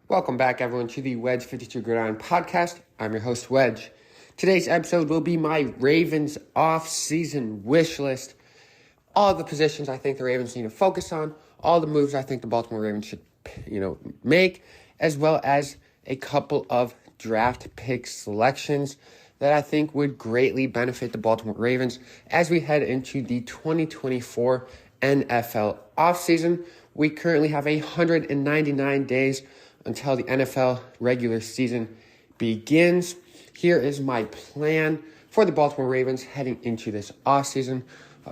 Welcome back, everyone, to the Wedge 52 Gridiron podcast. I'm your host, Wedge. Today's episode will be my Ravens off-season wish list. All the positions I think the Ravens need to focus on, all the moves I think the Baltimore Ravens should, make, as well as a couple of draft pick selections that I think would greatly benefit the Baltimore Ravens as we head into the 2024 NFL offseason. We currently have 199 days until the NFL regular season begins. Here is my plan for the Baltimore Ravens heading into this offseason.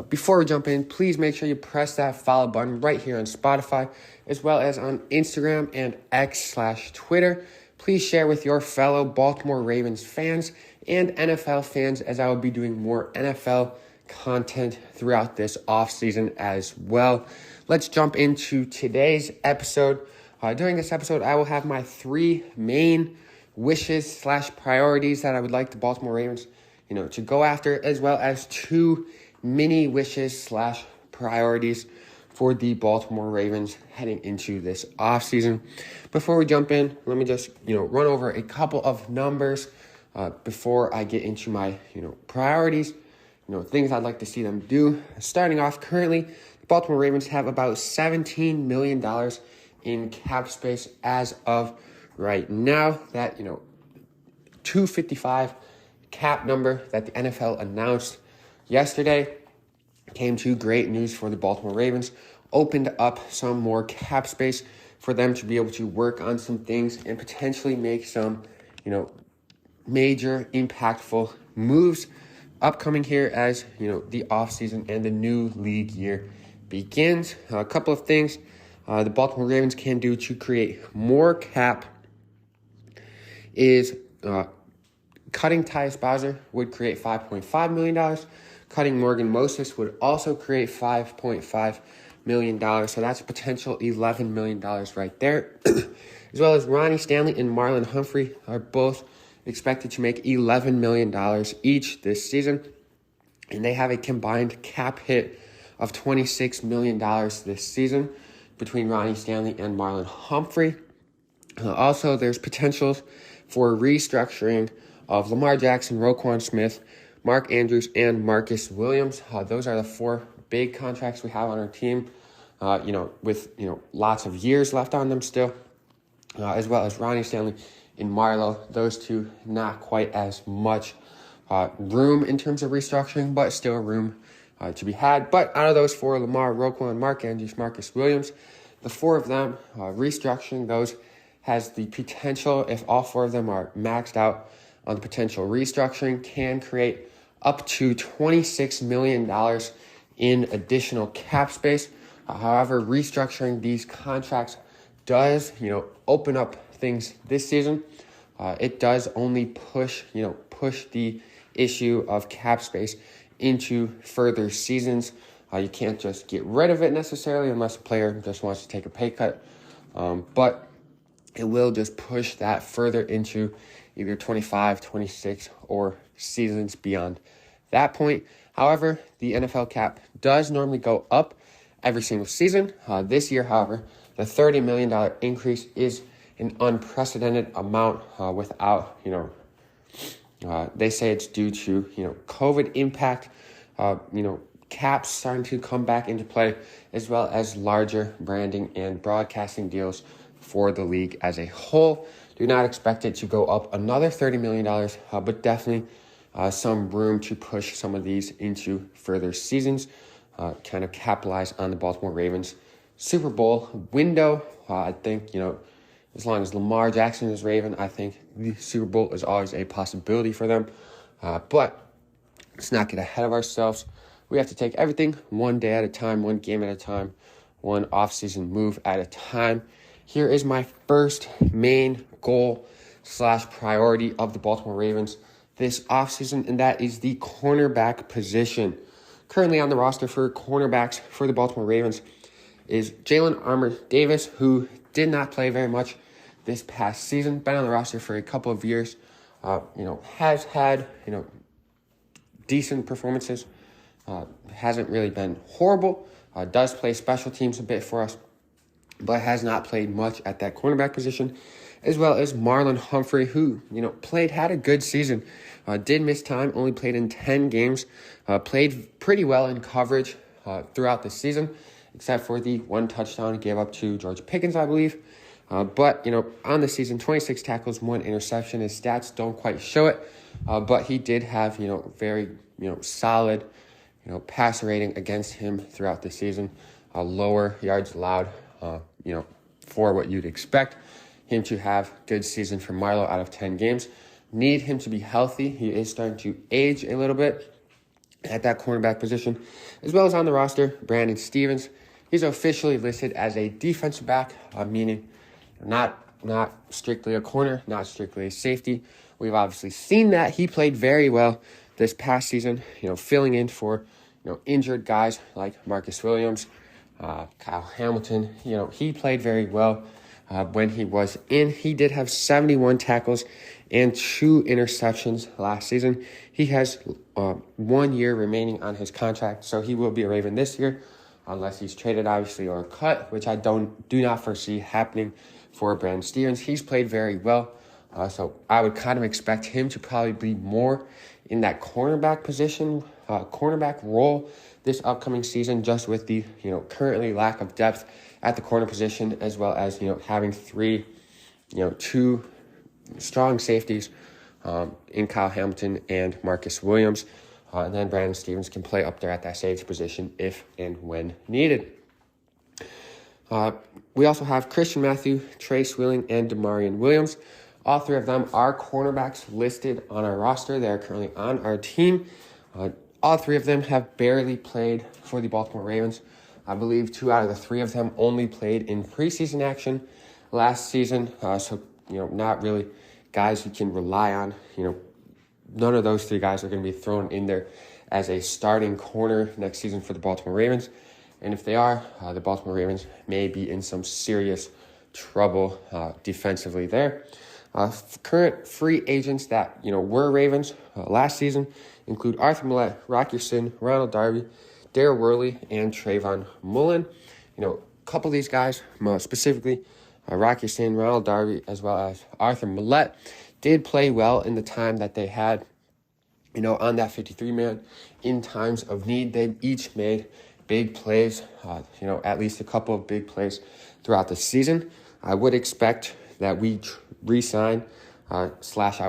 Before we jump in, please make sure you press that follow button right here on Spotify, as well as on Instagram and X/Twitter. Please share with your fellow Baltimore Ravens fans and NFL fans, as I will be doing more NFL content throughout this offseason as well. Let's jump into today's episode. During this episode, I will have my three main wishes/priorities that I would like the Baltimore Ravens, to go after, as well as two mini wishes/priorities for the Baltimore Ravens heading into this offseason. Before we jump in, let me just, run over a couple of numbers before I get into my, priorities, things I'd like to see them do. Starting off, currently, the Baltimore Ravens have about $17 million in cap space as of right now. That, 255 cap number that the NFL announced yesterday came to great news for the Baltimore Ravens, opened up some more cap space for them to be able to work on some things and potentially make some, major impactful moves upcoming here as, the offseason and the new league year begins. A couple of things the Baltimore Ravens can do to create more cap is cutting Tyus Bowser would create $5.5 million. Cutting Morgan Moses would also create $5.5 million. So that's a potential $11 million right there. As well as Ronnie Stanley and Marlon Humphrey are both expected to make $11 million each this season. And they have a combined cap hit of $26 million this season between Ronnie Stanley and Marlon Humphrey. Also, there's potentials for restructuring of Lamar Jackson, Roquan Smith, Mark Andrews, and Marcus Williams. Those are the four big contracts we have on our team, with, lots of years left on them still, as well as Ronnie Stanley and Marlo. Those two, not quite as much room in terms of restructuring, but still room to be had. But out of those four, Lamar, Roquan, Mark Andrews, Marcus Williams, the four of them, restructuring those has the potential, if all four of them are maxed out on the potential restructuring, can create up to $26 million in additional cap space. However, restructuring these contracts does, open up things this season. It does only push the issue of cap space into further seasons. You can't just get rid of it necessarily unless a player just wants to take a pay cut. But it will just push that further into either 25, 26, or seasons beyond that point. However, the NFL cap does normally go up every single season. This year, however, the $30 million increase is an unprecedented amount without, they say it's due to, COVID impact, caps starting to come back into play, as well as larger branding and broadcasting deals for the league as a whole. Do not expect it to go up another $30 million, but definitely some room to push some of these into further seasons, kind of capitalize on the Baltimore Ravens Super Bowl window. I think, as long as Lamar Jackson is Raven, I think the Super Bowl is always a possibility for them. But let's not get ahead of ourselves. We have to take everything one day at a time, one game at a time, one offseason move at a time. Here is my first main goal/priority of the Baltimore Ravens this offseason, and that is the cornerback position. Currently on the roster for cornerbacks for the Baltimore Ravens is Jalen Armour-Davis, who did not play very much this past season, been on the roster for a couple of years, has had, decent performances, hasn't really been horrible, does play special teams a bit for us, but has not played much at that cornerback position, as well as Marlon Humphrey, who, had a good season, did miss time, only played in 10 games, played pretty well in coverage throughout the season, except for the one touchdown he gave up to George Pickens, I believe. But on the season, 26 tackles, 1 interception. His stats don't quite show it, but he did have, very, solid, passer rating against him throughout the season. Lower yards allowed, for what you'd expect him to have. Good season for Marlo out of 10 games. Need him to be healthy. He is starting to age a little bit at that cornerback position, as well as on the roster, Brandon Stevens. He's officially listed as a defensive back, meaning not strictly a corner, not strictly a safety. We've obviously seen that. He played very well this past season, filling in for, injured guys like Marcus Williams, Kyle Hamilton. He played very well when he was in. He did have 71 tackles and 2 interceptions last season. He has 1 year remaining on his contract, so he will be a Raven this year, unless he's traded, obviously, or cut, which I do not foresee happening for Brandon Stevens. He's played very well, so I would kind of expect him to probably be more in that cornerback position, cornerback role this upcoming season, just with the currently lack of depth at the corner position, as well as having 2 strong safeties in Kyle Hamilton and Marcus Williams. And then Brandon Stevens can play up there at that safety position if and when needed. We also have Christian Matthew, Trace Willing, and Demarion Williams. All 3 of them are cornerbacks listed on our roster. They are currently on our team. All 3 of them have barely played for the Baltimore Ravens. I believe 2 out of the 3 of them only played in preseason action last season. So, not really guys you can rely on. None of those 3 guys are going to be thrown in there as a starting corner next season for the Baltimore Ravens. And if they are, the Baltimore Ravens may be in some serious trouble defensively there. Current free agents that, were Ravens last season include Arthur Millette, Rocky Sin, Ronald Darby, Darryl Worley, and Trayvon Mullen. A couple of these guys, specifically Rocky Sin, Ronald Darby, as well as Arthur Millette, did play well in the time that they had, on that 53-man in times of need. They each made big plays, at least a couple of big plays throughout the season. I would expect that we re-sign, I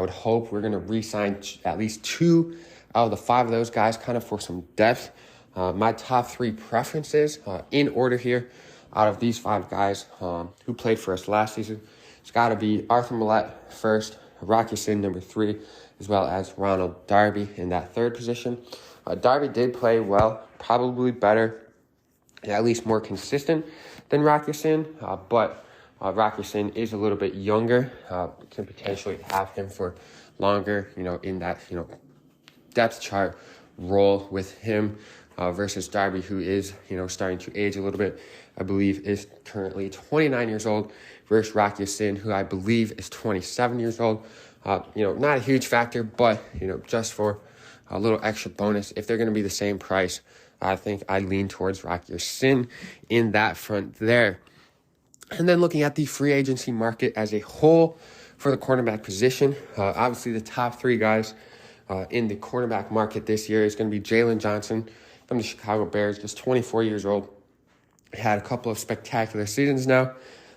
would hope we're going to re-sign at least 2 out of the 5 of those guys, kind of for some depth. My top 3 preferences in order here out of these 5 guys who played for us last season, it's got to be Arthur Millette first, Rocky Sin number 3, as well as Ronald Darby in that 3rd position. Darby did play well, probably better, at least more consistent than Rocky Sin, but Rocky Sin is a little bit younger, can potentially have him for longer, in that, depth chart role with him versus Darby, who is, starting to age a little bit. I believe is currently 29 years old versus Rocky Sin, who I believe is 27 years old. Not a huge factor, but, just for a little extra bonus, if they're going to be the same price, I think I lean towards Rocky Sin in that front there. And then looking at the free agency market as a whole for the cornerback position, obviously the top 3 guys in the cornerback market this year is going to be Jalen Johnson from the Chicago Bears, just 24 years old. Had a couple of spectacular seasons now.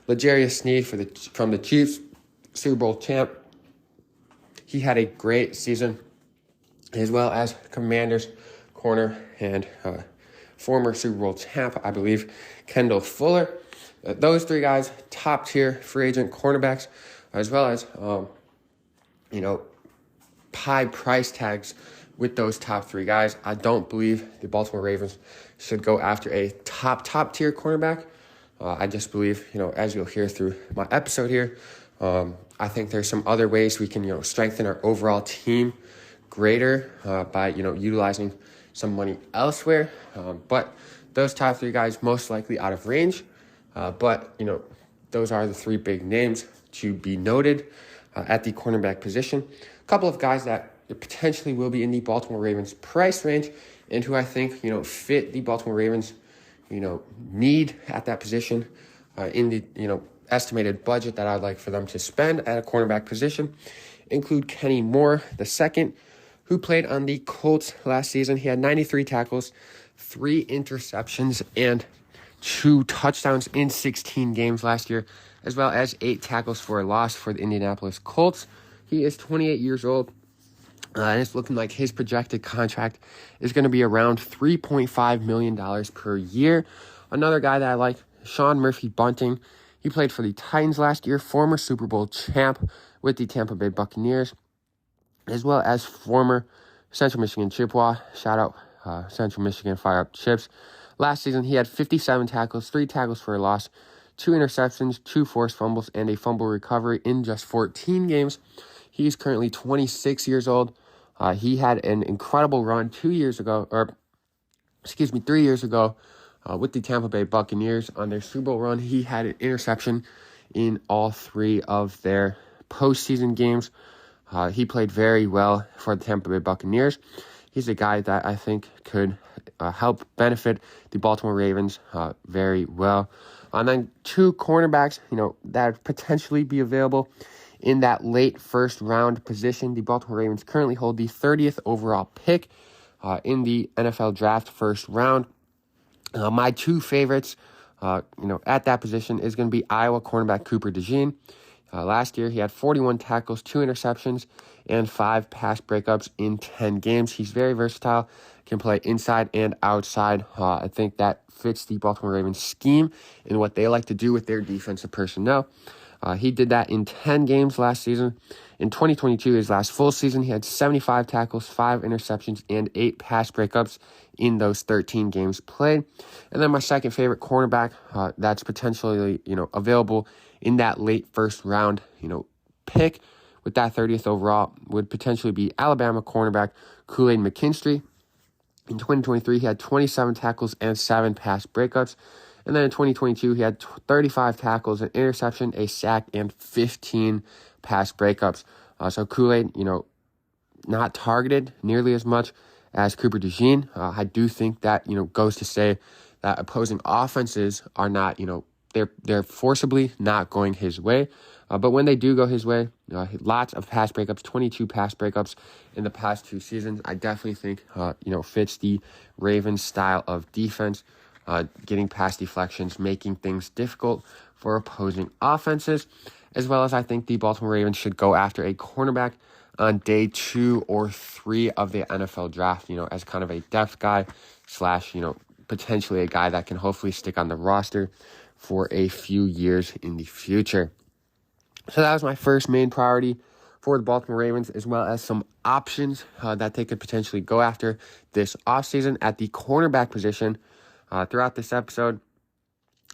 L'Jarius Sneed from the Chiefs, Super Bowl champ. He had a great season, as well as Commanders corner and former Super Bowl champ, I believe, Kendall Fuller. Those 3 guys, top tier free agent cornerbacks, as well as, high price tags with those top 3 guys. I don't believe the Baltimore Ravens should go after a top tier cornerback. I just believe, as you'll hear through my episode here, I think there's some other ways we can, strengthen our overall team greater by, utilizing some money elsewhere. But those top 3 guys most likely out of range. But, those are the 3 big names to be noted at the cornerback position. A couple of guys that potentially will be in the Baltimore Ravens price range and who I think, fit the Baltimore Ravens, need at that position. in the estimated budget that I'd like for them to spend at a cornerback position include Kenny Moore II, who played on the Colts last season. He had 93 tackles, 3 interceptions, and 2 touchdowns in 16 games last year, as well as 8 tackles for a loss for the Indianapolis Colts. He is 28 years old, and it's looking like his projected contract is going to be around $3.5 million per year. Another guy that I like, Sean Murphy-Bunting. He played for the Titans last year, former Super Bowl champ with the Tampa Bay Buccaneers, as well as former Central Michigan Chippewa. Shout out Central Michigan, fire up Chips. Last season, he had 57 tackles, 3 tackles for a loss, 2 interceptions, 2 forced fumbles, and a fumble recovery in just 14 games. He's currently 26 years old. He had an incredible run 3 years ago with the Tampa Bay Buccaneers on their Super Bowl run. He had an interception in all 3 of their postseason games. He played very well for the Tampa Bay Buccaneers. He's a guy that I think could help benefit the Baltimore Ravens very well. And then 2 cornerbacks, that potentially be available in that late first round position. The Baltimore Ravens currently hold the 30th overall pick in the NFL draft first round. My 2 favorites, at that position is going to be Iowa cornerback Cooper DeJean. Last year, he had 41 tackles, 2 interceptions, and 5 pass breakups in 10 games. He's very versatile, can play inside and outside. I think that fits the Baltimore Ravens scheme and what they like to do with their defensive personnel. He did that in 10 games last season. In 2022, his last full season, he had 75 tackles, 5 interceptions, and 8 pass breakups in those 13 games played. And then my second favorite cornerback that's potentially, available in that late first round, pick with that 30th overall would potentially be Alabama cornerback Kool-Aid McKinstry. In 2023, he had 27 tackles and 7 pass breakups. And then in 2022, he had 35 tackles, an interception, a sack, and 15 pass breakups. So Kool-Aid, not targeted nearly as much as Cooper DeJean. I do think that, goes to say that opposing offenses are not, they're forcibly not going his way. But when they do go his way, lots of pass breakups, 22 pass breakups in the past 2 seasons. I definitely think, fits the Ravens style of defense, getting past deflections, making things difficult for opposing offenses, as well as I think the Baltimore Ravens should go after a cornerback on day 2 or 3 of the NFL draft, as kind of a depth guy / potentially a guy that can hopefully stick on the roster for a few years in the future. So that was my first main priority for the Baltimore Ravens, as well as some options that they could potentially go after this offseason at the cornerback position. Throughout this episode,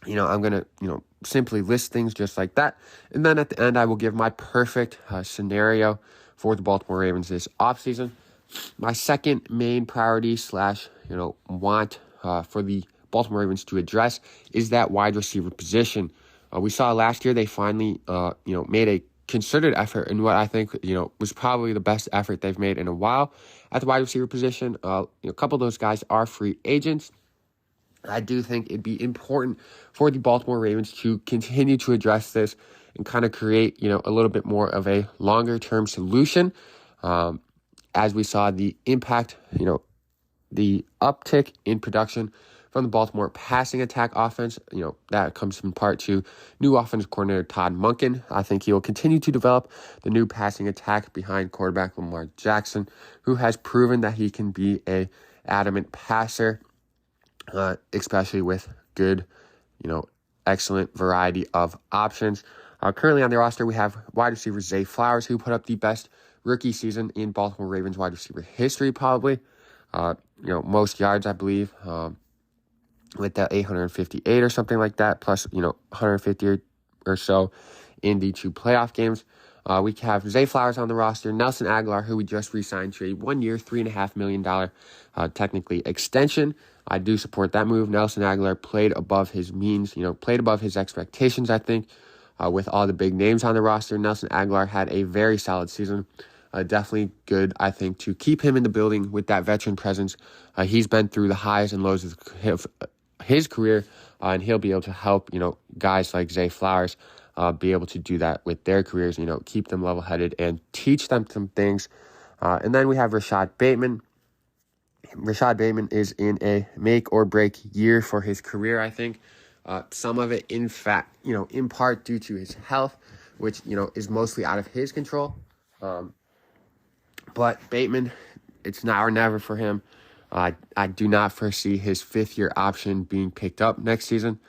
I'm going to, simply list things just like that. And then at the end, I will give my perfect scenario for the Baltimore Ravens this offseason. My second main priority / want for the Baltimore Ravens to address is that wide receiver position. We saw last year they finally, made a concerted effort in what I think, was probably the best effort they've made in a while at the wide receiver position. A couple of those guys are free agents. I do think it'd be important for the Baltimore Ravens to continue to address this and kind of create, a little bit more of a longer-term solution. As we saw the impact, the uptick in production from the Baltimore passing attack offense, that comes in part to new offensive coordinator Todd Monken. I think he will continue to develop the new passing attack behind quarterback Lamar Jackson, who has proven that he can be a adamant passer, especially with good, excellent variety of options. Currently on the roster, we have wide receiver Zay Flowers, who put up the best rookie season in Baltimore Ravens wide receiver history, probably. Most yards, I believe, with that 858 or something like that, plus, 150 or so in the 2 playoff games. We have Zay Flowers on the roster, Nelson Aguilar, who we just re-signed to a 1-year, $3.5 million technically extension. I do support that move. Nelson Aguilar played above his means, played above his expectations, I think, with all the big names on the roster. Nelson Aguilar had a very solid season. Definitely good, I think, to keep him in the building with that veteran presence. He's been through the highs and lows of his career. and he'll be able to help, guys like Zay Flowers be able to do that with their careers, keep them level-headed and teach them some things. And then we have Rashad Bateman. Rashad Bateman is in a make-or-break year for his career, I think. Some of it, in fact, in part due to his health, which, is mostly out of his control. But Bateman, it's now or never for him. I do not foresee his fifth-year option being picked up next season.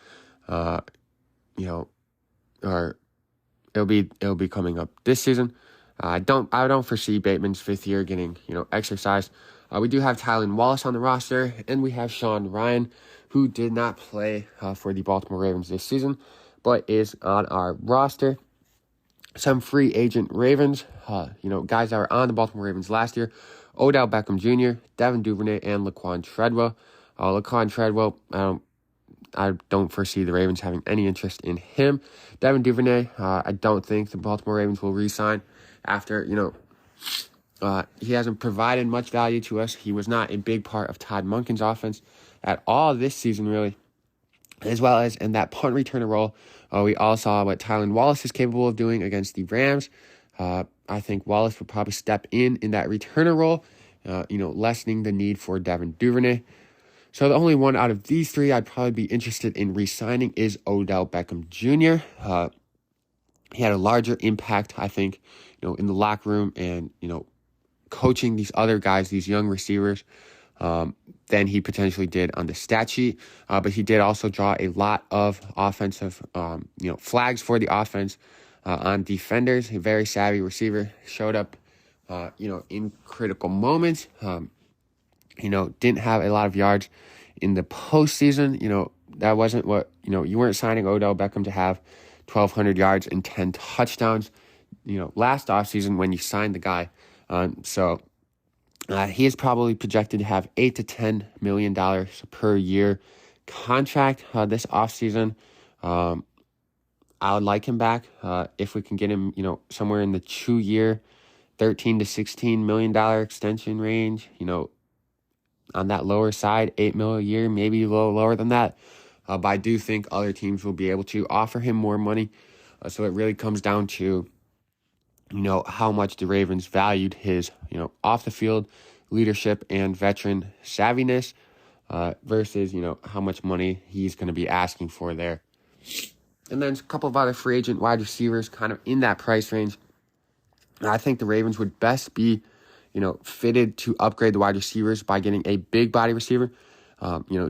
Or it'll be coming up this season. I don't foresee Bateman's fifth year getting exercised. We do have Tylan Wallace on the roster, and we have Sean Ryan, who did not play for the Baltimore Ravens this season, but is on our roster. Some free agent Ravens, guys that were on the Baltimore Ravens last year: Odell Beckham Jr., Devin Duvernay, and Laquan Treadwell. Laquan Treadwell, I don't foresee the Ravens having any interest in him. Devin Duvernay, I don't think the Baltimore Ravens will re-sign after, he hasn't provided much value to us. He was not a big part of Todd Monken's offense at all this season, really, as well as in that punt returner role. We all saw what Tylan Wallace is capable of doing against the Rams. I think Wallace would probably step in that returner role, lessening the need for Devin Duvernay. So the only one out of these three I'd probably be interested in re-signing is Odell Beckham Jr. He had a larger impact, I think, in the locker room and, coaching these other guys, these young receivers, than he potentially did on the stat sheet. But he did also draw a lot of offensive, flags for the offense on defenders. A very savvy receiver, showed up, in critical moments. Didn't have a lot of yards in the postseason. That wasn't what, you weren't signing Odell Beckham to have 1,200 yards and 10 touchdowns, last offseason when you signed the guy. So he is probably projected to have $8 to $10 million per year contract this offseason. I would like him back if we can get him, somewhere in the 2-year, $13 to $16 million extension range, on that lower side, $8 million a year, maybe a little lower than that. But I do think other teams will be able to offer him more money. So it really comes down to, how much the Ravens valued his, off the field leadership and veteran savviness versus, how much money he's going to be asking for there. And then a couple of other free agent wide receivers kind of in that price range. I think the Ravens would best be, fitted to upgrade the wide receivers by getting a big body receiver,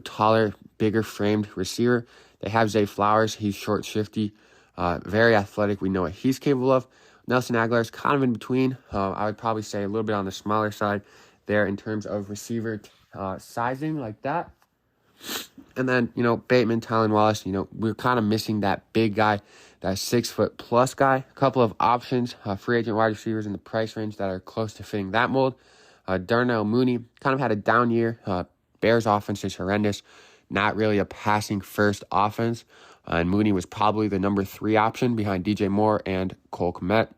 taller, bigger framed receiver. They have Zay Flowers. He's short, shifty, very athletic. We know what he's capable of. Nelson Aguilar is kind of in between. I would probably say a little bit on the smaller side there in terms of receiver sizing like that. And then, Bateman, Tylan Wallace, we're kind of missing that big guy, that 6-foot-plus guy. A couple of options, free agent wide receivers in the price range that are close to fitting that mold. Darnell Mooney kind of had a down year. Bears offense is horrendous. Not really a passing-first offense. And Mooney was probably the number 3 option behind DJ Moore and Cole Kmet.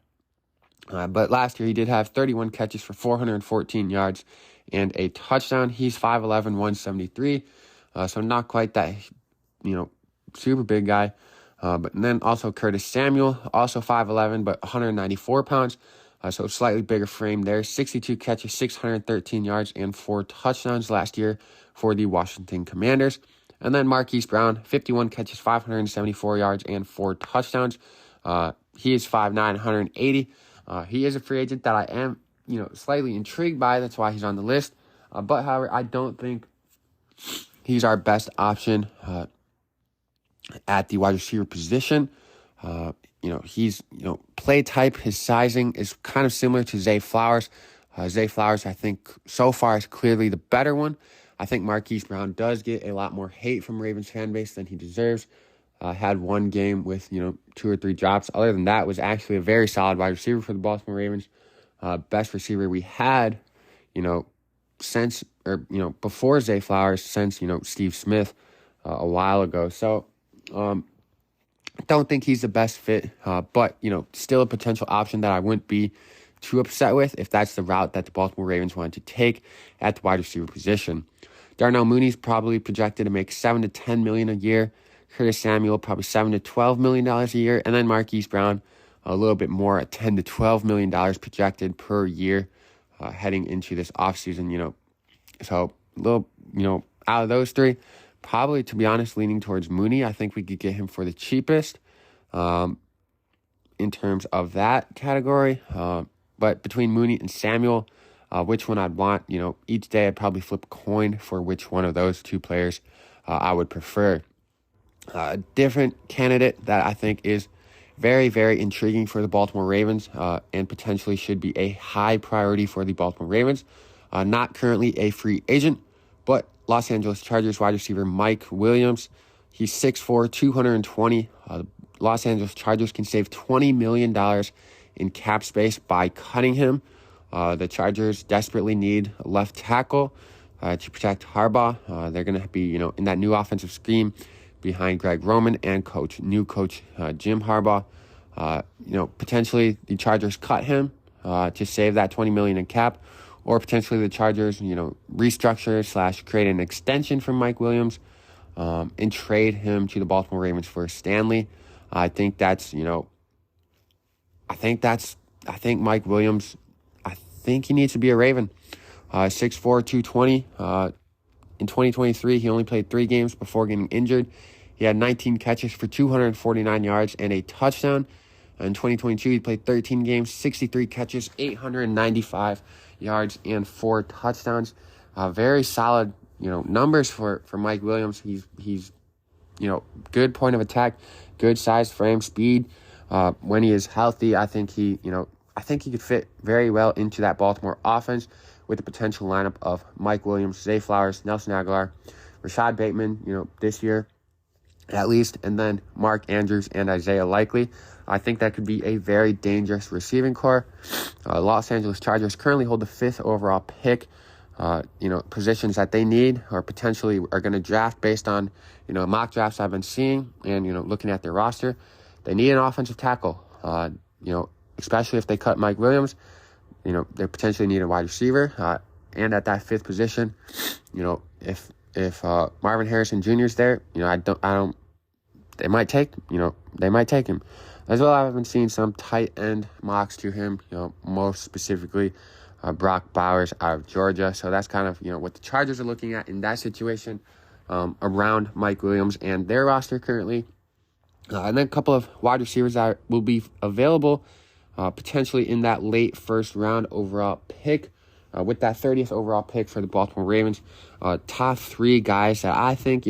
But last year he did have 31 catches for 414 yards and a touchdown. He's 5'11", 173. So not quite that, super big guy. But then also Curtis Samuel, also 5'11", but 194 pounds. So slightly bigger frame there. 62 catches, 613 yards, and 4 touchdowns last year for the Washington Commanders. And then Marquise Brown, 51 catches, 574 yards, and 4 touchdowns. He is 5'9", 180. He is a free agent that I am, slightly intrigued by. That's why he's on the list. But however, I don't think he's our best option at the wide receiver position. He's, play type, his sizing is kind of similar to Zay Flowers. Zay Flowers, I think, so far is clearly the better one. I think Marquise Brown does get a lot more hate from Ravens fan base than he deserves. Had one game with, 2 or 3 drops. Other than that, was actually a very solid wide receiver for the Baltimore Ravens. Best receiver we had, since, or, before Zay Flowers, since, Steve Smith a while ago. So, don't think he's the best fit, but, still a potential option that I wouldn't be too upset with if that's the route that the Baltimore Ravens wanted to take at the wide receiver position. Darnell Mooney's probably projected to make $7 to $10 million a year. Curtis Samuel, probably $7 to $12 million a year. And then Marquise Brown, a little bit more at $10 to $12 million projected per year heading into this offseason, So a little, out of those three, probably, to be honest, leaning towards Mooney. I think we could get him for the cheapest in terms of that category. But between Mooney and Samuel, which one I'd want, each day I'd probably flip a coin for which one of those two players I would prefer. A different candidate that I think is very, very intriguing for the Baltimore Ravens and potentially should be a high priority for the Baltimore Ravens. Not currently a free agent, but Los Angeles Chargers wide receiver Mike Williams. He's 6'4", 220. Los Angeles Chargers can save $20 million in cap space by cutting him. The Chargers desperately need a left tackle to protect Harbaugh. They're going to be, in that new offensive scheme behind Greg Roman and new coach Jim Harbaugh. Potentially the Chargers cut him to save that $20 million in cap, or potentially the Chargers, restructure / create an extension for Mike Williams and trade him to the Baltimore Ravens for Stanley. I think Mike Williams, I think he needs to be a Raven. 6'4", 220. In 2023, he only played 3 games before getting injured. He had 19 catches for 249 yards and a touchdown. In 2022, he played 13 games, 63 catches, 895 yards, and 4 touchdowns. Very solid, numbers for Mike Williams. He's good point of attack, good size, frame, speed. When he is healthy, I think he could fit very well into that Baltimore offense with the potential lineup of Mike Williams, Zay Flowers, Nelson Aguilar, Rashad Bateman, this year at least, and then Mark Andrews and Isaiah Likely. I think that could be a very dangerous receiving core. Los Angeles Chargers currently hold the 5th overall pick. Positions that they need or potentially are going to draft based on, mock drafts I've been seeing and, looking at their roster. They need an offensive tackle, especially if they cut Mike Williams. They potentially need a wide receiver. And at that 5th position, if Marvin Harrison Jr. is there, they might take him. As well, I've been seeing some tight end mocks to him, most specifically Brock Bowers out of Georgia. So that's kind of, what the Chargers are looking at in that situation around Mike Williams and their roster currently. And then a couple of wide receivers that will be available potentially in that late first round overall pick. With that 30th overall pick for the Baltimore Ravens, top 3 guys that I think,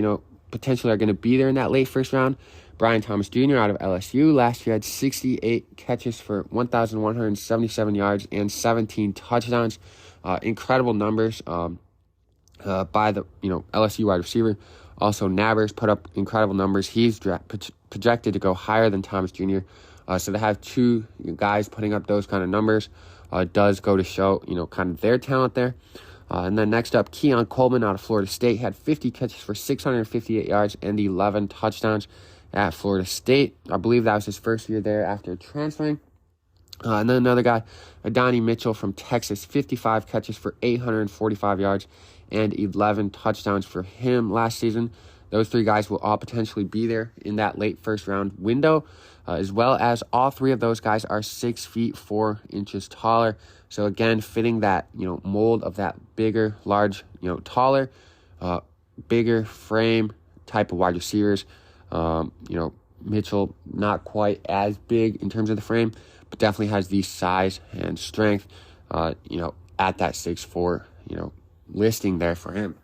potentially are going to be there in that late first round. Brian Thomas Jr. out of LSU. Last year had 68 catches for 1,177 yards and 17 touchdowns. Incredible numbers by the LSU wide receiver. Also, Nabbers put up incredible numbers. He's projected to go higher than Thomas Jr. So to have 2 guys putting up those kind of numbers does go to show, kind of their talent there. And then next up, Keon Coleman out of Florida State had 50 catches for 658 yards and 11 touchdowns at Florida State. I believe that was his first year there after transferring. And then another guy, Adonai Mitchell from Texas, 55 catches for 845 yards and 11 touchdowns for him last season. Those 3 guys will all potentially be there in that late first round window, as well as all 3 of those guys are 6 feet 4 inches taller. So again, fitting that, mold of that bigger, large, taller, bigger frame type of wide receivers. Mitchell, not quite as big in terms of the frame, but definitely has the size and strength, at that 6'4", listing there for him.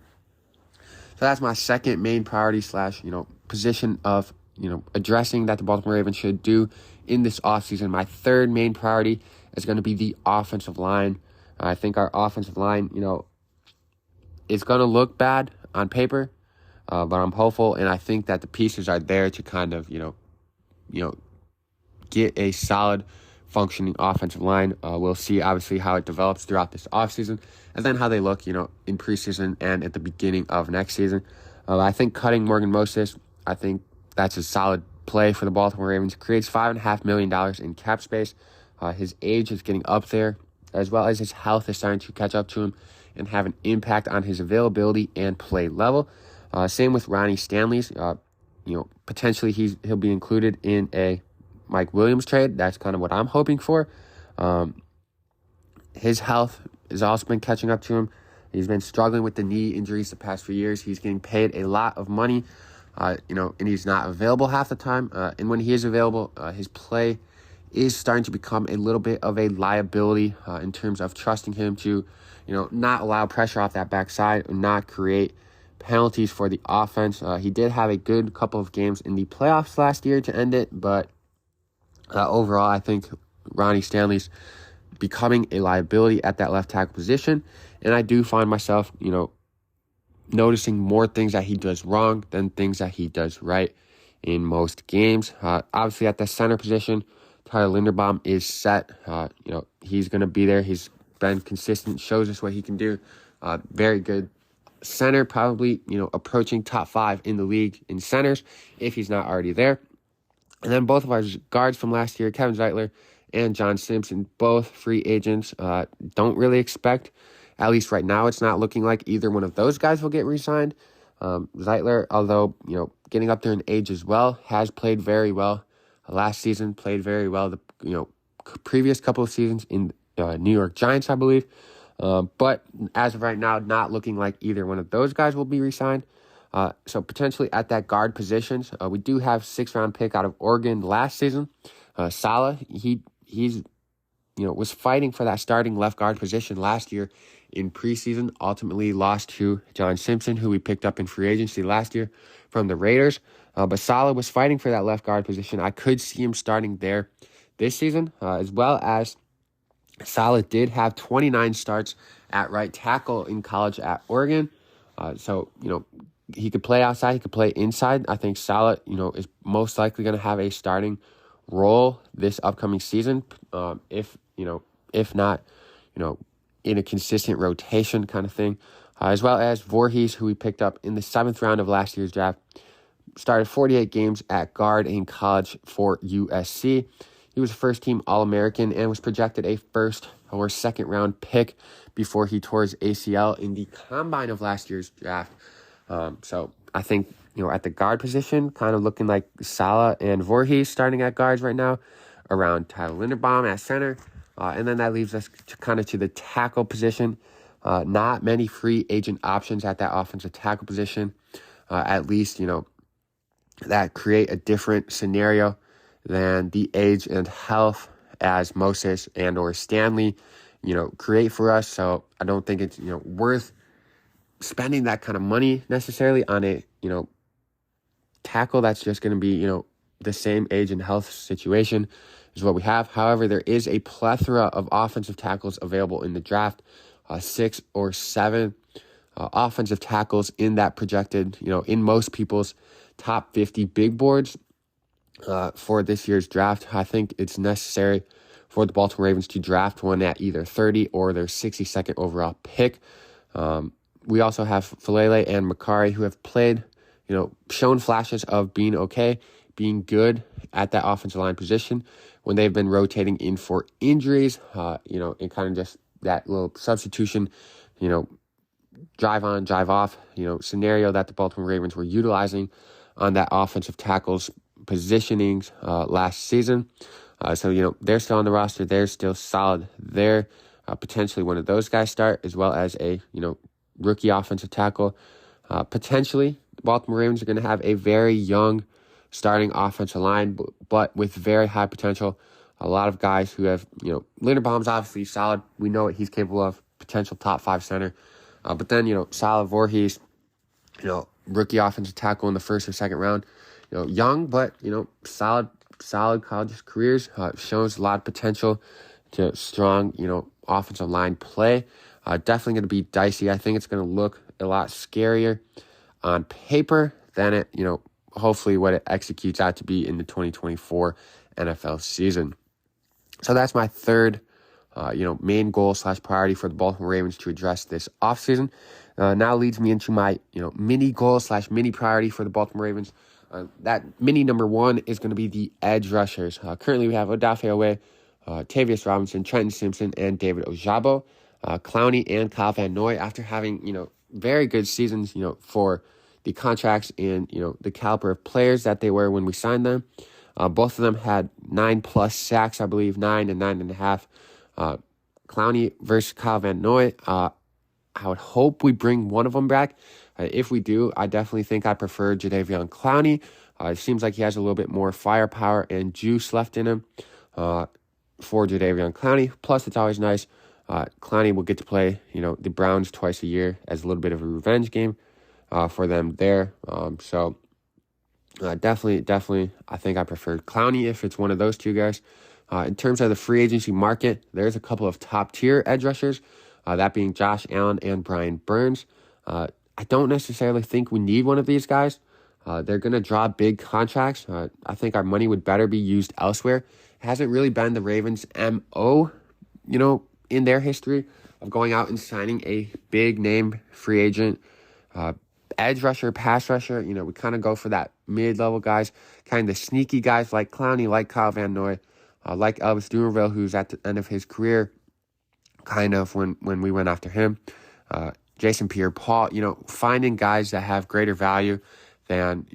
So that's my second main priority / position of, addressing that the Baltimore Ravens should do in this offseason. My third main priority is going to be the offensive line. I think our offensive line, is going to look bad on paper, but I'm hopeful, and I think that the pieces are there to kind of, get a solid functioning offensive line. We'll see, obviously, how it develops throughout this offseason, and then how they look, in preseason and at the beginning of next season. I think cutting Morgan Moses, I think that's a solid play for the Baltimore Ravens. Creates $5.5 million in cap space. His age is getting up there, as well as his health is starting to catch up to him and have an impact on his availability and play level. Same with Ronnie Stanley's. potentially he'll be included in a Mike Williams trade. That's kind of what I'm hoping for. His health has also been catching up to him. He's been struggling with the knee injuries the past few years. He's getting paid a lot of money, and he's not available half the time. And when he is available, his play is starting to become a little bit of a liability in terms of trusting him to, not allow pressure off that backside or not create penalties for the offense. He did have a good couple of games in the playoffs last year to end it, but overall, I think Ronnie Stanley's becoming a liability at that left tackle position, and I do find myself, noticing more things that he does wrong than things that he does right in most games. Obviously, at the center position, Tyler Linderbaum is set. He's going to be there. He's been consistent, shows us what he can do. Very good center, probably, approaching top 5 in the league in centers if he's not already there. And then both of our guards from last year, Kevin Zeitler and John Simpson, both free agents. Don't really expect, at least right now, it's not looking like either one of those guys will get re-signed. Zeitler, although, getting up there in age as well, has played very well. Last season, played very well. The, previous couple of seasons in New York Giants, I believe. But as of right now, not looking like either one of those guys will be re-signed. So potentially at that guard positions, we do have 6th-round pick out of Oregon last season. Saleh, he's was fighting for that starting left guard position last year in preseason. Ultimately lost to John Simpson, who we picked up in free agency last year from the Raiders. But Saleh was fighting for that left guard position. I could see him starting there this season, as well as Saleh did have 29 starts at right tackle in college at Oregon. So, he could play outside, he could play inside. I think Saleh, is most likely going to have a starting role this upcoming season. If not, in a consistent rotation kind of thing. As well as Voorhees, who we picked up in the 7th round of last year's draft. Started 48 games at guard in college for USC. He was a first-team All-American and was projected a 1st or 2nd round pick before he tore his ACL in the combine of last year's draft. So I think, at the guard position, kind of looking like Saleh and Voorhees starting at guards right now, around Tyler Linderbaum at center. And then that leaves us to the tackle position. Not many free agent options at that offensive tackle position. At least, that create a different scenario than the age and health as Moses and or Stanley, create for us. So I don't think it's, worth spending that kind of money necessarily on a, tackle that's just going to be, the same age and health situation is what we have. However, there is a plethora of offensive tackles available in the draft, 6 or 7 offensive tackles in that projected, in most people's top 50 big boards for this year's draft. I think it's necessary for the Baltimore Ravens to draft one at either 30 or their 62nd overall pick. We also have Falele and Makari, who have played, shown flashes of being okay, being good at that offensive line position when they've been rotating in for injuries, and kind of just that little substitution, drive on, drive off, scenario that the Baltimore Ravens were utilizing on that offensive tackles positionings last season. So, they're still on the roster. They're still solid there. Potentially one of those guys start, as well as a, rookie offensive tackle. Potentially, the Baltimore Ravens are going to have a very young starting offensive line, but with very high potential. A lot of guys who have, Linderbaum's obviously solid. We know what he's capable of, potential top 5 center. But then, Saleh, Voorhees, rookie offensive tackle in the 1st or 2nd round. Young, but, solid college careers. Shows a lot of potential to strong, offensive line play. Definitely going to be dicey. I think it's going to look a lot scarier on paper than it, hopefully what it executes out to be in the 2024 NFL season. So that's my third, main goal / priority for the Baltimore Ravens to address this offseason. Now leads me into my, mini goal / mini priority for the Baltimore Ravens. That mini number 1 is going to be the edge rushers. Currently we have Odafe Owe, Tavius Robinson, Trenton Simpson, and David Ojabo. Clowney and Kyle Van Noy, after having, very good seasons, for the contracts and, the caliber of players that they were when we signed them. Both of them had 9+ sacks, I believe, 9 and 9.5. Clowney versus Kyle Van Noy. I would hope we bring one of them back. If we do, I definitely think I prefer Jadeveon Clowney. It seems like he has a little bit more firepower and juice left in him for Jadeveon Clowney. Plus, it's always nice. Clowney will get to play, the Browns twice a year as a little bit of a revenge game for them there. Definitely, I think I prefer Clowney if it's one of those two guys. In terms of the free agency market, there's a couple of top-tier edge rushers, that being Josh Allen and Brian Burns. I don't necessarily think we need one of these guys. They're going to draw big contracts. I think our money would better be used elsewhere. It hasn't really been the Ravens' MO, in their history of going out and signing a big-name free agent edge rusher, pass rusher. We kind of go for that mid-level guys, kind of sneaky guys like Clowney, like Kyle Van Noy, like Elvis Dumerville, who's at the end of his career, kind of when we went after him. Jason Pierre-Paul, finding guys that have greater value than,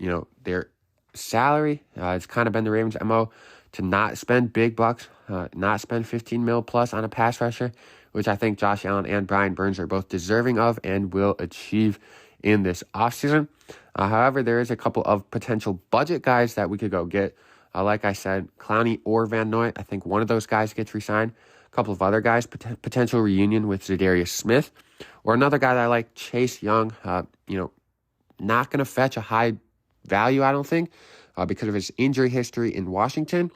their salary. It's kind of been the Ravens' MO to not spend big bucks, not spend $15 million plus on a pass rusher, which I think Josh Allen and Brian Burns are both deserving of and will achieve in this offseason. However, there is a couple of potential budget guys that we could go get. Like I said, Clowney or Van Noy. I think one of those guys gets re-signed. A couple of other guys, potential reunion with Zadarius Smith. Or another guy that I like, Chase Young. Not going to fetch a high value, I don't think, because of his injury history in Washington.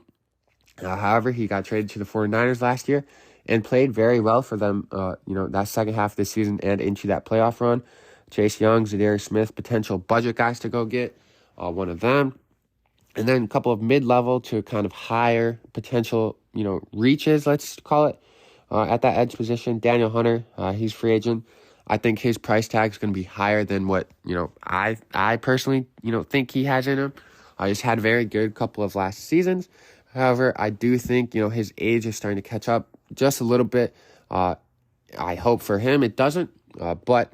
However, he got traded to the 49ers last year and played very well for them, that second half of the season and into that playoff run. Chase Young, Zadarius Smith, potential budget guys to go get, one of them. And then a couple of mid-level to kind of higher potential, reaches, let's call it, at that edge position. Daniel Hunter, he's free agent. I think his price tag is going to be higher than what, I personally, think he has in him. He's had a very good couple of last seasons. However, I do think, his age is starting to catch up just a little bit. I hope for him it doesn't, but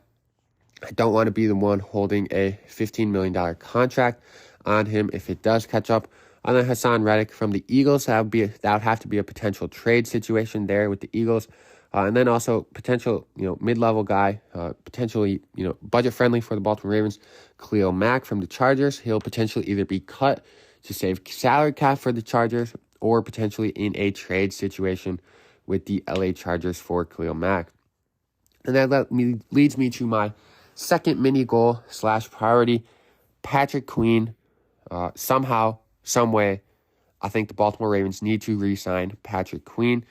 I don't want to be the one holding a $15 million contract on him if it does catch up. And then Hassan Reddick from the Eagles, that would have to be a potential trade situation there with the Eagles. And then also potential, mid-level guy, potentially, budget-friendly for the Baltimore Ravens, Khalil Mack from the Chargers. He'll potentially either be cut to save salary cap for the Chargers or potentially in a trade situation with the LA Chargers for Khalil Mack. And that leads me to my second mini goal / priority, Patrick Queen. Somehow, some way, I think the Baltimore Ravens need to re-sign Patrick Queen.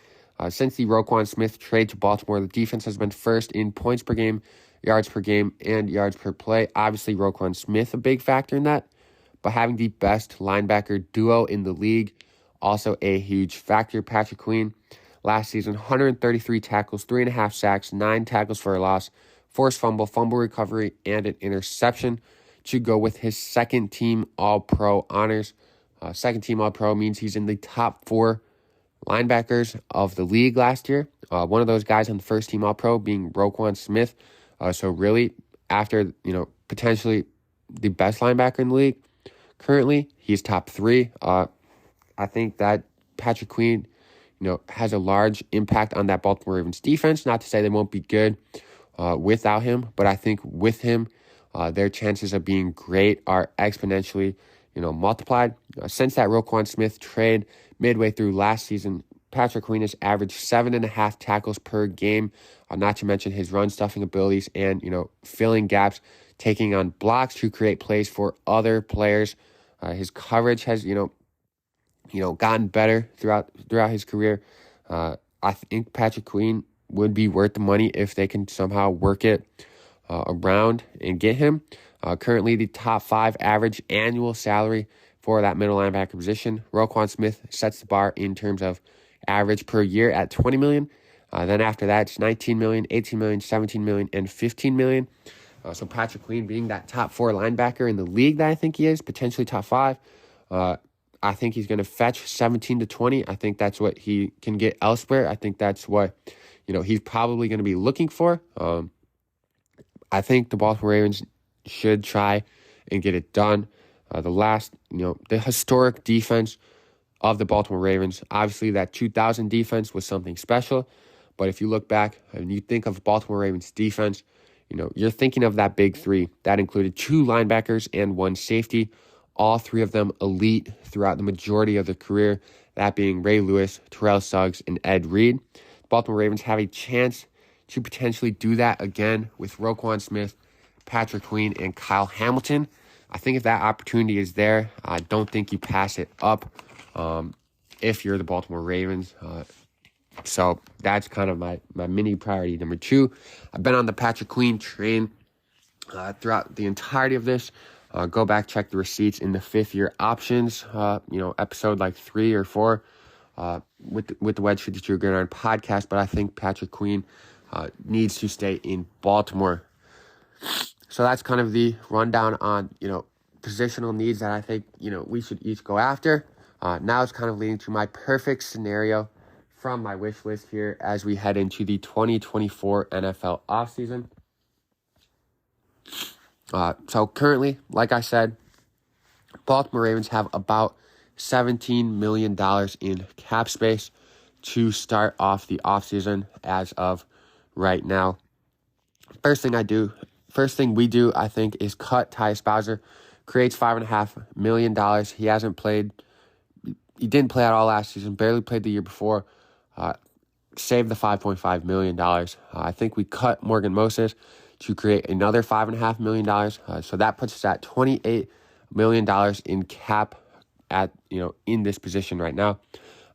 Since the Roquan Smith trade to Baltimore, the defense has been first in points per game, yards per game, and yards per play. Obviously, Roquan Smith a big factor in that, but having the best linebacker duo in the league, also a huge factor. Patrick Queen, last season, 133 tackles, 3.5 sacks, 9 tackles for a loss, forced fumble, fumble recovery, and an interception to go with his second-team All-Pro honors. Second-team All-Pro means he's in the top 4 linebackers of the league last year. One of those guys on the first-team All-Pro being Roquan Smith. So really, after, potentially the best linebacker in the league, currently, he's top 3. I think that Patrick Queen, has a large impact on that Baltimore Ravens defense. Not to say they won't be good without him, but I think with him, their chances of being great are exponentially, multiplied. Since that Roquan Smith trade midway through last season, Patrick Queen has averaged 7.5 tackles per game, not to mention his run-stuffing abilities and, filling gaps, taking on blocks to create plays for other players. His coverage has, gotten better throughout his career. I think Patrick Queen would be worth the money if they can somehow work it around and get him. Currently the top 5 average annual salary for that middle linebacker position. Roquan Smith sets the bar in terms of average per year at $20 million. Then after that, it's $19 million, $18 million, $17 million, and $15 million. So Patrick Queen being that top 4 linebacker in the league that I think he is, potentially top 5. I think he's going to fetch 17 to 20. I think that's what he can get elsewhere. I think that's what, he's probably going to be looking for. I think the Baltimore Ravens should try and get it done. The historic defense of the Baltimore Ravens. Obviously, that 2000 defense was something special. But if you look back and you think of Baltimore Ravens defense, you're thinking of that big three. That included 2 linebackers and 1 safety. All 3 of them elite throughout the majority of their career, that being Ray Lewis, Terrell Suggs, and Ed Reed. The Baltimore Ravens have a chance to potentially do that again with Roquan Smith, Patrick Queen, and Kyle Hamilton. I think if that opportunity is there, I don't think you pass it up if you're the Baltimore Ravens. So that's kind of my mini priority number 2. I've been on the Patrick Queen train throughout the entirety of this. Go back, check the receipts in the 5th year options, episode like 3 or 4 with the Wedge 52 Gridiron podcast. But I think Patrick Queen needs to stay in Baltimore. So that's kind of the rundown on, positional needs that I think, we should each go after. Now it's kind of leading to my perfect scenario from my wish list here as we head into the 2024 NFL offseason. So currently, like I said, Baltimore Ravens have about $17 million in cap space to start off the offseason as of right now. First thing we do, I think, is cut Tyus Bowser. Creates $5.5 million. He hasn't played. He didn't play at all last season. Barely played the year before. Save the $5.5 million. I think we cut Morgan Moses to create another $5.5 million. So that puts us at $28 million in cap in this position right now.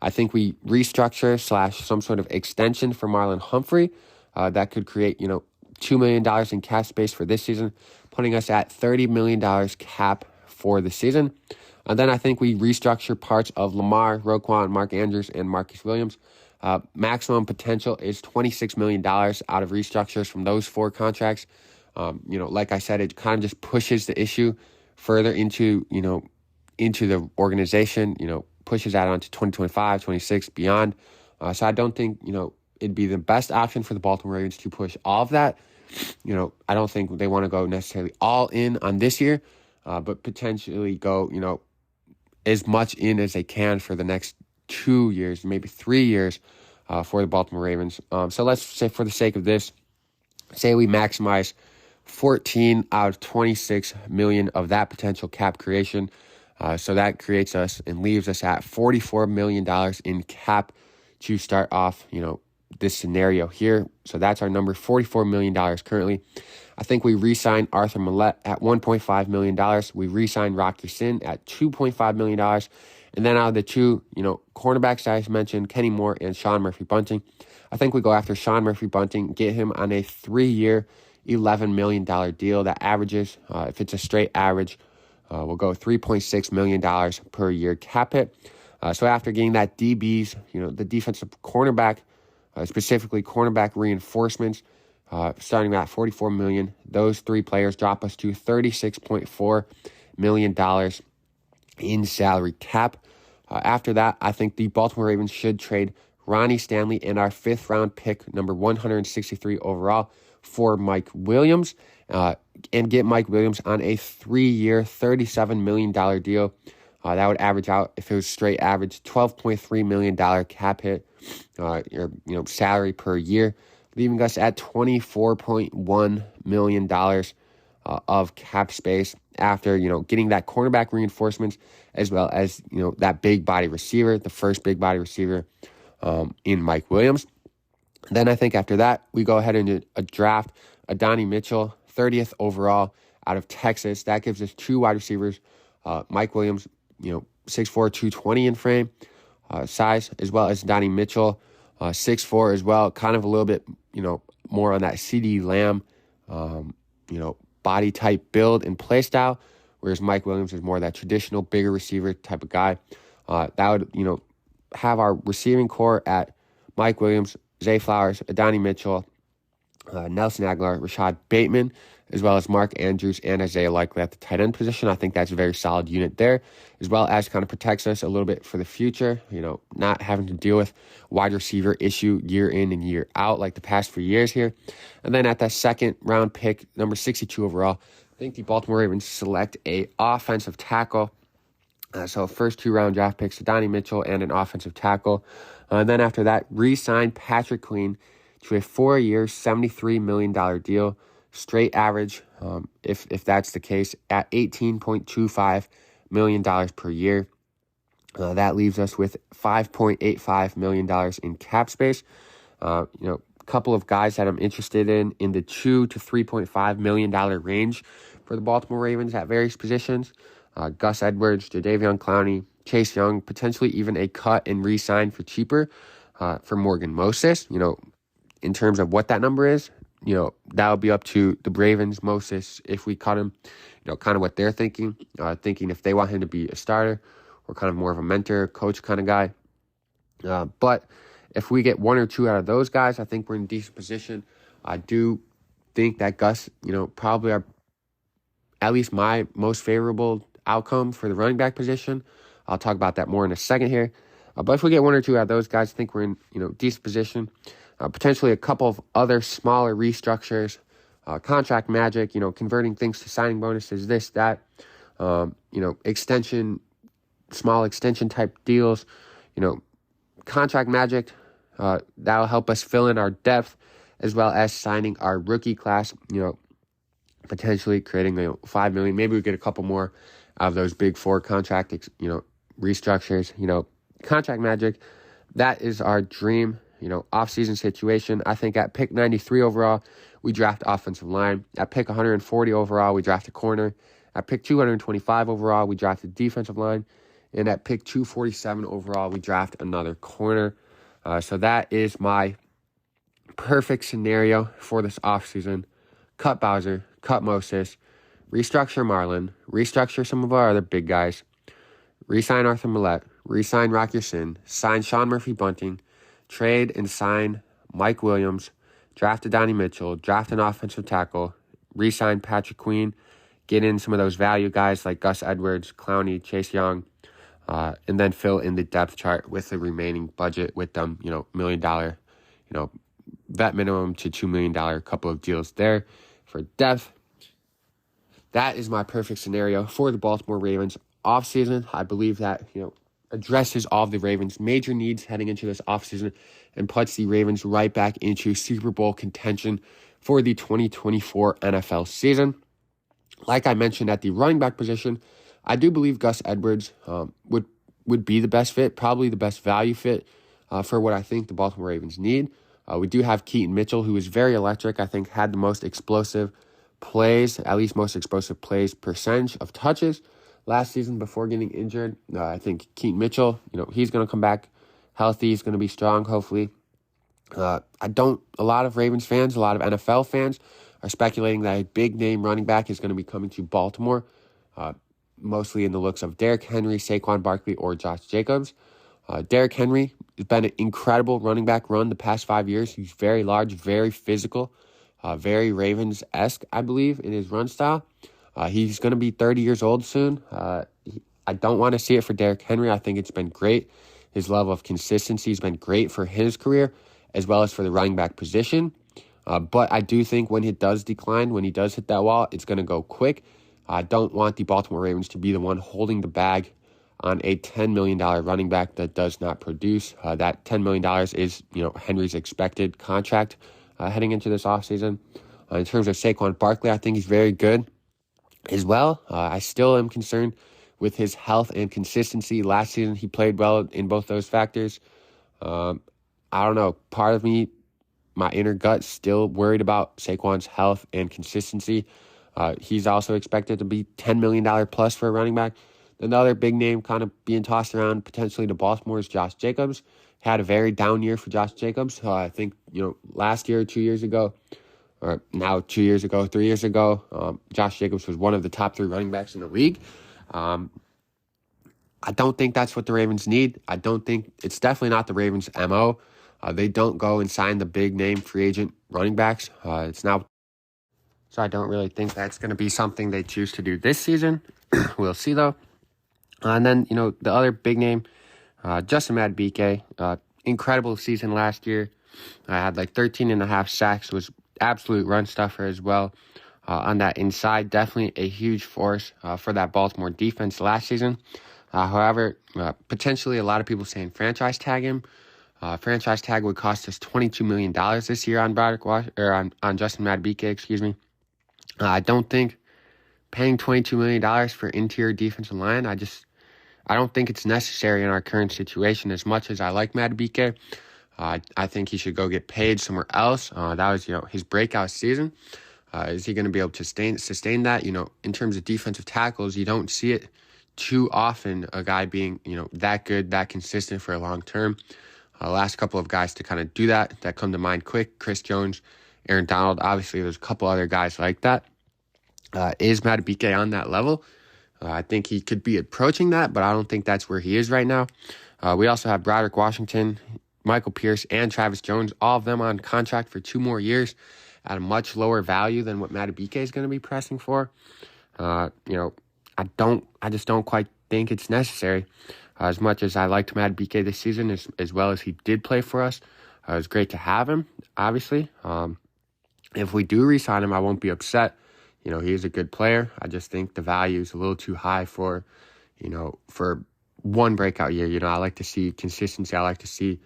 I think we restructure / some sort of extension for Marlon Humphrey that could create, $2 million in cap space for this season, putting us at $30 million cap for the season. And then I think we restructure parts of Lamar, Roquan, Mark Andrews, and Marcus Williams. Maximum potential is $26 million out of restructures from those 4 contracts. Like I said, it kind of just pushes the issue further into the organization, pushes that onto 2025, 26, beyond. So I don't think, it'd be the best option for the Baltimore Ravens to push all of that. I don't think they want to go necessarily all in on this year, but potentially go, as much in as they can for the next 2 years, maybe 3 years for the Baltimore Ravens. So let's say, for the sake of this, say we maximize 14 out of 26 million of that potential cap creation. So that creates us and leaves us at $44 million in cap to start off, this scenario here. So that's our number, $44 million currently. I think we re-signed Arthur Millette at $1.5 million. We re-signed Rocky Sin at $2.5 million. And then out of the 2, cornerbacks I mentioned, Kenny Moore and Sean Murphy-Bunting, I think we go after Sean Murphy-Bunting, get him on a 3-year, $11 million deal that averages, if it's a straight average, we'll go $3.6 million per year cap hit. So after getting that DBs, the defensive cornerback, specifically cornerback reinforcements, starting at $44 million, those 3 players drop us to $36.4 million in salary cap. After that, I think the Baltimore Ravens should trade Ronnie Stanley and our 5th round pick, number 163 overall, for Mike Williams, and get Mike Williams on a 3-year, $37 million deal. That would average out, if it was straight average, $12.3 million cap hit, salary per year, leaving us at $24.1 million of cap space after, getting that cornerback reinforcements, as well as, that big body receiver, the first big body receiver in Mike Williams. Then I think after that, we go ahead and draft Adonai Mitchell, 30th overall out of Texas. That gives us 2 wide receivers, Mike Williams, 6'4", 220 in frame size, as well as Adonai Mitchell, 6'4" as well, kind of a little bit, more on that CD Lamb, body type build and play style, whereas Mike Williams is more that traditional bigger receiver type of guy. That would, have our receiving core at Mike Williams, Zay Flowers, Adonai Mitchell, Nelson Aguilar, Rashad Bateman, as well as Mark Andrews and Isaiah Likely at the tight end position. I think that's a very solid unit there, as well as kind of protects us a little bit for the future, not having to deal with wide receiver issue year in and year out like the past few years here. And then at that 2nd round pick, number 62 overall, I think the Baltimore Ravens select a offensive tackle. So first 2-round draft picks, Donnie Mitchell and an offensive tackle. And then after that, re-sign Patrick Queen to a 4-year, $73 million deal, straight average, if that's the case, at $18.25 million per year. That leaves us with $5.85 million in cap space. A couple of guys that I'm interested in the $2 to $3.5 million range for the Baltimore Ravens at various positions. Gus Edwards, Jadeveon Clowney, Chase Young, potentially even a cut and re-sign for cheaper for Morgan Moses. In terms of what that number is, that'll be up to the Ravens. Moses, if we cut him, kind of what they're thinking if they want him to be a starter or kind of more of a mentor, coach kind of guy. But if we get one or two out of those guys, I think we're in a decent position. I do think that Gus, probably are at least my most favorable outcome for the running back position. I'll talk about that more in a second here. But if we get one or two out of those guys, I think we're in decent position. Potentially a couple of other smaller restructures, contract magic, converting things to signing bonuses, this, that, small extension type deals, contract magic. That'll help us fill in our depth as well as signing our rookie class, potentially creating $5 million. Maybe we get a couple more of those big four contract, restructures, contract magic. That is our dream, offseason situation. I think at pick 93 overall, we draft offensive line. At pick 140 overall, we draft a corner. At pick 225 overall, we draft a defensive line. And at pick 247 overall, we draft another corner. So that is my perfect scenario for this offseason. Cut Bowser, cut Moses, restructure Marlon, restructure some of our other big guys, re-sign Arthur Millette, re-sign Rock Ya-Sin, sign Sean Murphy-Bunting, trade and sign Mike Williams, draft a Donnie Mitchell, draft an offensive tackle, re-sign Patrick Queen, get in some of those value guys like Gus Edwards, Clowney, Chase Young, and then fill in the depth chart with the remaining budget with them, $1 million, vet minimum to $2 million, couple of deals there for depth. That is my perfect scenario for the Baltimore Ravens offseason. I believe that, addresses all of the Ravens' major needs heading into this offseason and puts the Ravens right back into Super Bowl contention for the 2024 NFL season. Like I mentioned at the running back position, I do believe Gus Edwards would be the best fit, probably the best value fit for what I think the Baltimore Ravens need. We do have Keaton Mitchell, who is very electric. I think had the most explosive plays, at least most explosive plays percentage of touches last season before getting injured. I think Keaton Mitchell, he's going to come back healthy. He's going to be strong, hopefully. A lot of Ravens fans, a lot of NFL fans are speculating that a big name running back is going to be coming to Baltimore, mostly in the looks of Derrick Henry, Saquon Barkley, or Josh Jacobs. Derrick Henry has been an incredible running back run the past 5 years. He's very large, very physical, very Ravens-esque, I believe, in his run style. He's going to be 30 years old soon. I don't want to see it for Derrick Henry. I think it's been great. His level of consistency has been great for his career as well as for the running back position. But I do think when it does decline, when he does hit that wall, it's going to go quick. I don't want the Baltimore Ravens to be the one holding the bag on a $10 million running back that does not produce. That $10 million is, Henry's expected contract heading into this offseason. In terms of Saquon Barkley, I think he's very good as well. I still am concerned with his health and consistency. Last season, he played well in both those factors. I don't know. Part of me, my inner gut, still worried about Saquon's health and consistency. He's also expected to be $10 million plus for a running back. Another big name kind of being tossed around potentially to Baltimore is Josh Jacobs. Had a very down year for Josh Jacobs. I think, last year, 2 years ago, or now 2 years ago, 3 years ago, Josh Jacobs was one of the top 3 running backs in the league. I don't think that's what the Ravens need. I don't think it's definitely not the Ravens' MO. They don't go and sign the big name free agent running backs. So I don't really think that's going to be something they choose to do this season. We'll see though. And then, the other big name, Justin Madubuike, incredible season last year. I had like 13 and a half sacks, was absolute run stuffer as well. on that inside. Definitely a huge force for that Baltimore defense last season. However, potentially a lot of people saying franchise tag him. Franchise tag would cost us $22 million this year on on Justin Madubuike, excuse me. I don't think paying $22 million for interior defensive line, I don't think it's necessary in our current situation. As much as I like Madubuike, I think he should go get paid somewhere else. That was, his breakout season. Is he going to be able to sustain that? In terms of defensive tackles, you don't see it too often, a guy being, that good, that consistent for a long term. Last couple of guys to kind of do that come to mind quick: Chris Jones, Aaron Donald. Obviously, there's a couple other guys like that. Is Madubuike on that level? I think he could be approaching that, but I don't think that's where he is right now. We also have Broderick Washington, Michael Pierce, and Travis Jones, all of them on contract for 2 more years at a much lower value than what Madubuike is going to be pressing for. I just don't quite think it's necessary. As much as I liked Madubuike this season, as well as he did play for us, it was great to have him, obviously. If we do re-sign him, I won't be upset. He is a good player. I just think the value is a little too high for one breakout year. I like to see consistency. I like to see,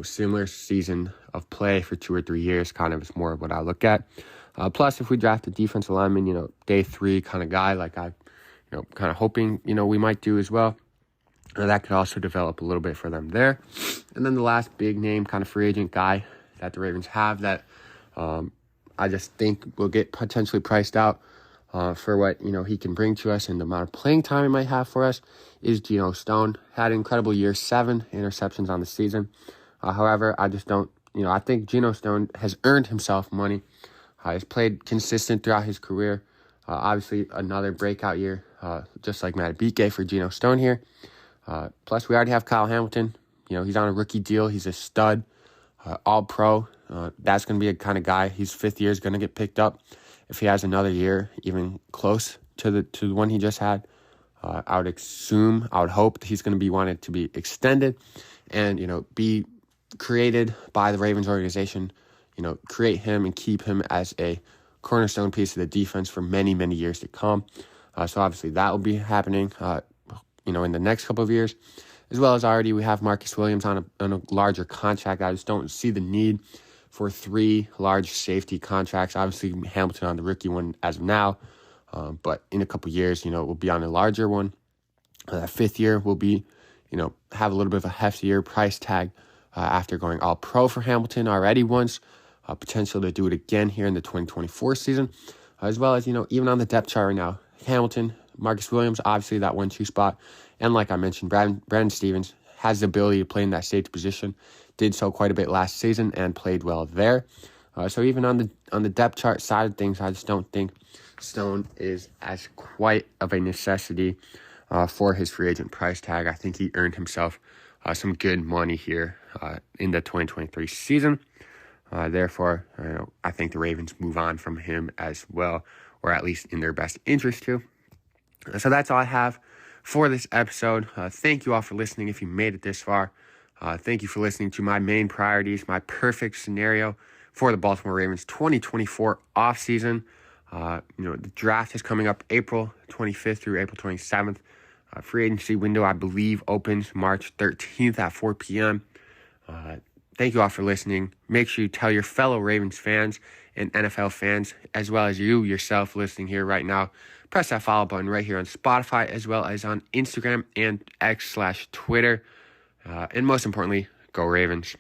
similar season of play for 2 or 3 years, kind of is more of what I look at. Plus, if we draft a defensive lineman, day 3 kind of guy, like I, kind of hoping, we might do as well. That could also develop a little bit for them there. And then the last big name kind of free agent guy that the Ravens have that I just think will get potentially priced out for what, he can bring to us and the amount of playing time he might have for us is Geno Stone. Had an incredible year, 7 interceptions on the season. However, I just don't, I think Geno Stone has earned himself money. He's played consistent throughout his career. Obviously, another breakout year, just like Madubuike for Geno Stone here. Plus, we already have Kyle Hamilton. He's on a rookie deal. He's a stud, all-pro. That's going to be a kind of guy. His 5th year is going to get picked up. If he has another year, even close to the one he just had, I would hope that he's going to be wanted to be extended and, be created by the Ravens organization, create him and keep him as a cornerstone piece of the defense for many, many years to come. So obviously that will be happening, in the next couple of years, as well as already we have Marcus Williams on a larger contract. I just don't see the need for 3 large safety contracts. Obviously, Hamilton on the rookie one as of now, but in a couple of years, we'll be on a larger one. That 5th year will be, have a little bit of a heftier price tag after going all pro for Hamilton already once. Potential to do it again here in the 2024 season, as well as, even on the depth chart right now, Hamilton, Marcus Williams, obviously that 1-2 spot. And like I mentioned, Brandon Stevens has the ability to play in that safety position. Did so quite a bit last season and played well there. So even on the depth chart side of things, I just don't think Stone is as quite of a necessity for his free agent price tag. I think he earned himself some good money here in the 2023 season. Therefore, I think the Ravens move on from him as well, or at least in their best interest to. So that's all I have for this episode. Thank you all for listening if you made it this far. Thank you for listening to my main priorities, my perfect scenario for the Baltimore Ravens 2024 offseason. The draft is coming up April 25th through April 27th. Free agency window, I believe, opens March 13th at 4 p.m. Thank you all for listening. Make sure you tell your fellow Ravens fans and NFL fans, as well as you yourself listening here right now. Press that follow button right here on Spotify, as well as on Instagram and X/Twitter. And most importantly, go Ravens.